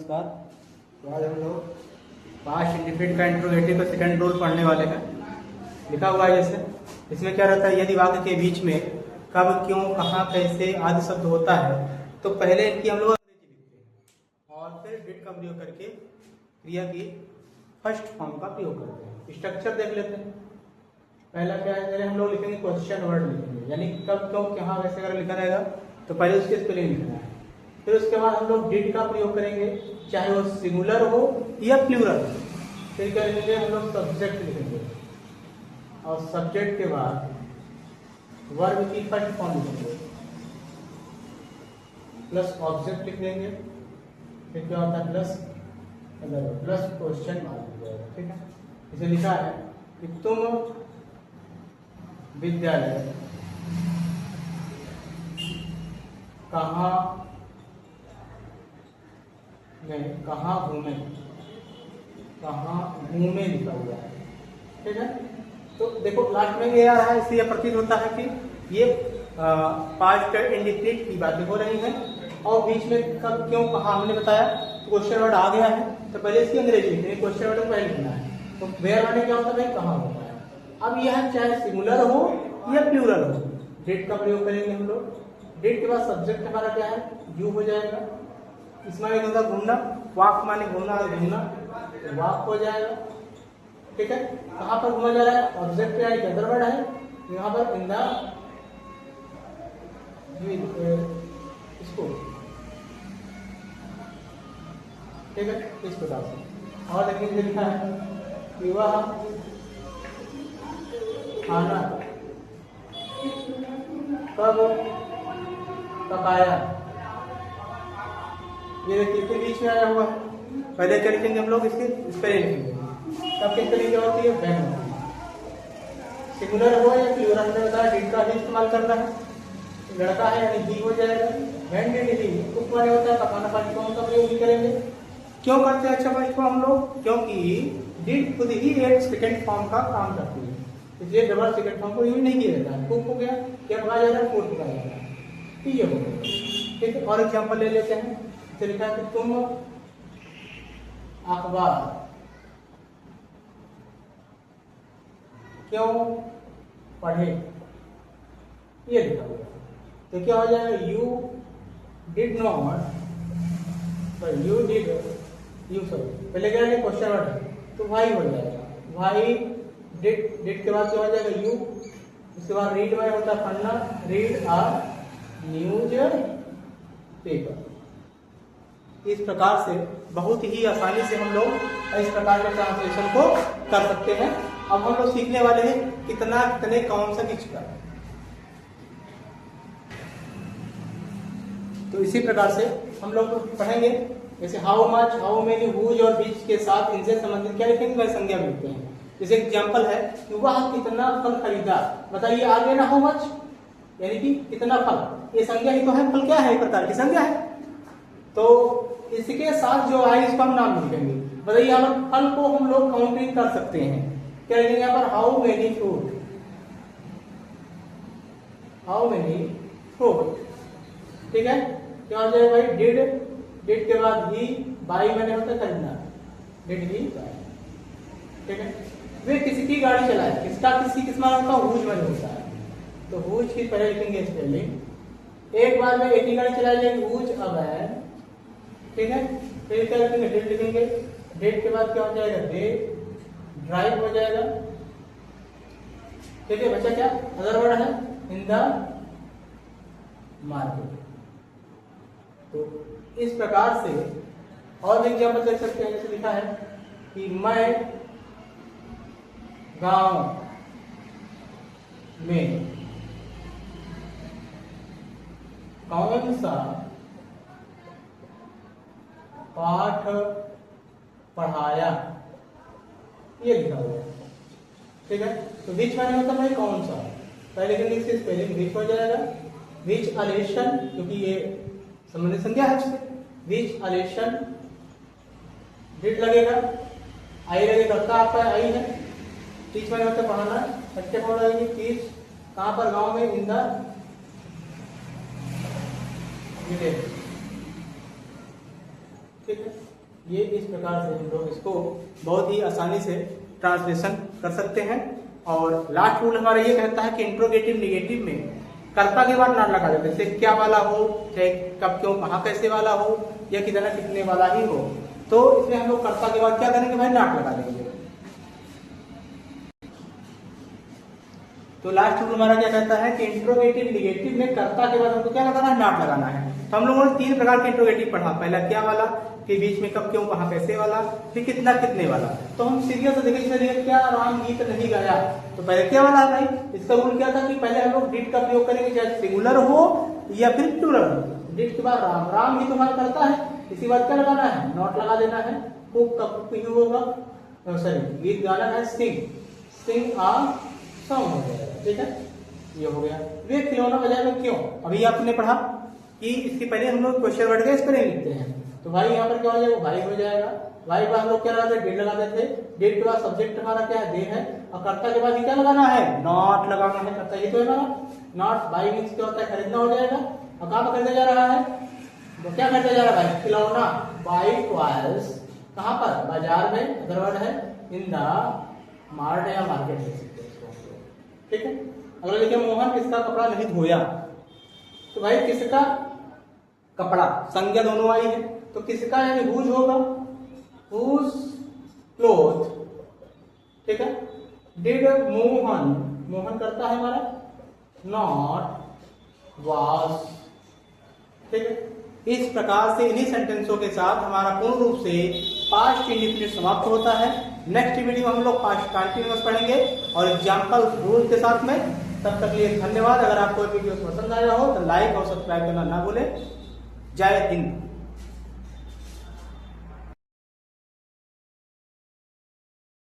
नमस्कार। तो आज हम लोग पास्ट इंडिफिनिट का इंट्रोगेटिव का सेकंड रूल पढ़ने वाले हैं। लिखा हुआ है जैसे, इसमें क्या रहता है, यदि वाक्य के बीच में कब, क्यों, कहाँ, कैसे आदि शब्द होता है तो पहले इनकी हम लोग अंग्रेजी लिखते हैं और फिर डिड का प्रयोग करके क्रिया की फर्स्ट फॉर्म का प्रयोग करते हैं। स्ट्रक्चर देख लेते हैं। पहला क्या है, हम लोग लिखेंगे क्वेश्चन वर्ड लिखेंगे, यानी कब, क्यों, कहाँ, कैसे अगर लिखा रहेगा तो पहले उसके स्पेलिंग लिखना है। फिर उसके बाद हम लोग डिड का प्रयोग करेंगे, चाहे वो सिंगुलर हो या प्लूरल। फिर क्या लिखेंगे, हम लोग सब्जेक्ट लिखेंगे और सब्जेक्ट के बाद वर्ब की फर्स्ट फॉर्म लिखेंगे प्लस ऑब्जेक्ट लिख देंगे। फिर क्या होता है, प्लस क्वेश्चन मार्क लिख जाएगा। ठीक है, इसे लिखा है कि तुम विद्यालय कहाँ घूमे लिखा हुआ है। ठीक है, तो देखो लास्ट में ये आ रहा है, इसलिए प्रतीत होता है कि ये पास्ट इंडिफिनिट की बातें हो रही हैं और बीच में कब, क्यों, कहाँ हमने बताया तो क्वेश्चन वर्ड आ गया है तो पहले इसकी अंग्रेजी लिखनी है, क्वेश्चन वर्ड पहले लिखना है। तो वेयर वाले क्या होता है, कहाँ होता है। अब यह चाहे सिंगुलर हो या प्लूरल हो, डिड का प्रयोग करेंगे हम लोग। डिड के बाद सब्जेक्ट हमारा क्या है, यू हो जाएगा। इसमें एक होता घूमना, वॉक माने घूमना और घूमना, वॉक हो जाएगा। ठीक है, कहाँ पर घूमा जा रहा है, ऑब्जेक्ट यानी अदर वर्ड है यहाँ पर इन द इसको। ठीक है, इस प्रकार से। और देखिए लिखा है कि वह खाना कब पकाया। ये देखिए इसके बीच में आया हुआ है। पहले क्या लिखेंगे हम लोग, इसके स्पेलिंग लिखेंगे। तब किस तरीके होती है, वैन होती है। सिंगुलर हो या प्लूरल में बताया, डिड का ही इस्तेमाल करना है। लड़का है यानी ही हो जाएगा। वैन डिड ही उपमाने होता है, पकाना पानी कौन का प्रयोग भी करेंगे। क्यों करते हैं अच्छा भाई इसको हम लोग, क्योंकि डिड खुद ही एक सेकंड फॉर्म का काम करती है, इसलिए डबल सेकंड फॉर्म को यूज नहीं किया जाता है। कुक हो गया, क्या पकाया जा रहा है, फूड पकाया जा रहा है। ठीक है, ठीक है। और एग्जाम्पल ले लेते हैं। तो लिखा है कि तुम अखबार क्यों पढ़े, ये लिखा हुआ है। तो क्या हो जाएगा, यू डिड नॉट, पहले क्या है क्वेश्चन वर्ड है तो वाई हो जाएगा। वाई डिड के बाद क्या हो जाएगा, यू। उसके बाद रीड में होता है पढ़ना, रीड आ न्यूज पेपर। इस प्रकार से बहुत ही आसानी से हम लोग इस प्रकार के ट्रांसलेशन को कर सकते हैं। अब हम लोग सीखने वाले हैं कितने कौन सा किस का। तो इसी प्रकार से हम लोग पढ़ेंगे, जैसे how much, how many, whose और बीच के साथ इनसे संबंधित क्या लिखेंगे, वह संज्ञा मिलते हैं। जैसे एग्जाम्पल है कि वह कितना फल खरीदा। बताइए आगे ना, हाउ मच यानी कि कितना फल, ये संज्ञा ही तो है, फल क्या है, एक प्रकार की संज्ञा है। तो इसके साथ जो आए इसको हम नाम लिखेंगे। बताइए यहाँ पर फल को हम लोग काउंटिंग कर सकते हैं, क्या लिखेंगे यहाँ पर, how many fruit, how many fruit. ठीक है, क्या हो जाएगा भाई, डिड के बाद ही, बाई मैंने होता है खरीदना, डिड ही बाई। ठीक है, वे किसी की गाड़ी चलाए, किसका किसी किस माना होता है, हुज मैंने होता है तो हुज की पहले लिखेंगे स्पेलिंग। एक बार में एक ही गाड़ी चलाई जाएगी, हुज अ वैन। ठीक है, फिर क्या लिखेंगे, डिड लिखेंगे। डिड के बाद क्या हो जाएगा, दे ड्राइव हो जाएगा। ठीक है, बच्चा क्या अदर वर्ड है, इन द मार्केट। तो इस प्रकार से और भी एग्जाम्पल देख सकते हैं। जैसे लिखा है कि मैं गांव में कौन सा पाठ पढ़ाया, ये लिखा हुआ है। ठीक है, तो विच माने होता है कौन सा, पहले लिखेंगे स्पेलिंग विच हो जाएगा। विच अलेशन, क्योंकि ये संबंधित संज्ञा है उससे, विच अलेशन, डिड लगेगा, आई लगेगा, आपका आई है। टीच माने होता है पढ़ाना, बच्चे पढ़ रहे हैं, टीच कहाँ पर, गांव में, इन द विलेज। ठीक है, ये इस प्रकार से हम लोग इसको बहुत ही आसानी से ट्रांसलेशन कर सकते हैं। और लास्ट रूल हमारा ये कहता है कि इंट्रोगेटिव निगेटिव में कर्ता के बाद नॉट लगा देते हैं, जैसे क्या वाला हो, चाहे कब क्यों कहाँ कैसे वाला हो, या कितना कितने वाला ही हो, तो इसमें हम लोग कर्ता के बाद क्या करेंगे भाई, नॉट लगा देंगे। तो लास्ट रूल हमारा क्या कहता है कि इंट्रोगेटिव निगेटिव में कर्ता के बाद हमको क्या लगाना है, नॉट लगाना है। तो हम लोगों ने 3 प्रकार के इंट्रोगेटिव पढ़ा, पहला क्या वाला, के बीच में कब क्यों कहाँ कैसे वाला, फिर कितना कितने वाला। तो हम सीरियल से देखेंगे, क्या राम गीत नहीं गाया, तो पहले क्या वाला है भाई, इसका रूल क्या था कि पहले हम लोग डिड का प्रयोग करेंगे, चाहे सिंगुलर हो या फिर प्लूरल हो। डिड के बाद राम, राम ही तुम्हारा करता है, इसी बात क्या लगाना है, नॉट लगा देना है। कुक कब क्यों होगा, सॉरी गीत गाना है, सिंग, सिंग आ सॉन्ग हो जाएगा, ठीक है, ये हो गया। वे खिलौना बजाएगा क्यों, अभी आपने पढ़ा कि इसके पहले हम लोग क्वेश्चन वर्ड का स्पेलिंग लिखते हैं, तो भाई यहाँ पर क्या हो जाएगा, भाई हो जाएगा। भाई के बाद हम लोग क्या लगाते हैं, डेट लगाते थे, डेट के बाद सब्जेक्ट हमारा क्या है, दे है, और कर्ता के बाद क्या लगाना है, नॉट लगाना है, कर्ता ये तो है हमारा नॉट। बाई मीन्स क्या होता है, खरीदना हो जाएगा, और कहाँ पर खरीदा जा रहा है, तो क्या खरीदा जा रहा है भाई, खिलौना। बाई टॉयज, कहाँ पर, बाजार में, अदर वर्ड है इन द मार्ट या मार्केट, ठीक है। अगला देखिए, मोहन किसका कपड़ा नहीं धोया, तो भाई किसका कपड़ा, संज्ञा दोनों आई है, तो किसका यानी हुज होगा, हुज क्लोथ, ठीक है। डिड मोहन, मोहन करता है हमारा, नॉट वाज, ठीक है। इस प्रकार से इन्हीं सेंटेंसों के साथ हमारा पूर्ण रूप से पास्ट इंडेफिनिट समाप्त होता है। नेक्स्ट वीडियो में हम लोग पास्ट कंटिन्यूअस पढ़ेंगे और एग्जाम्पल रूल के साथ में। तब तक लिए धन्यवाद। अगर आपको वीडियो पसंद आया हो तो लाइक और सब्सक्राइब करना ना भूलें। जय हिंद।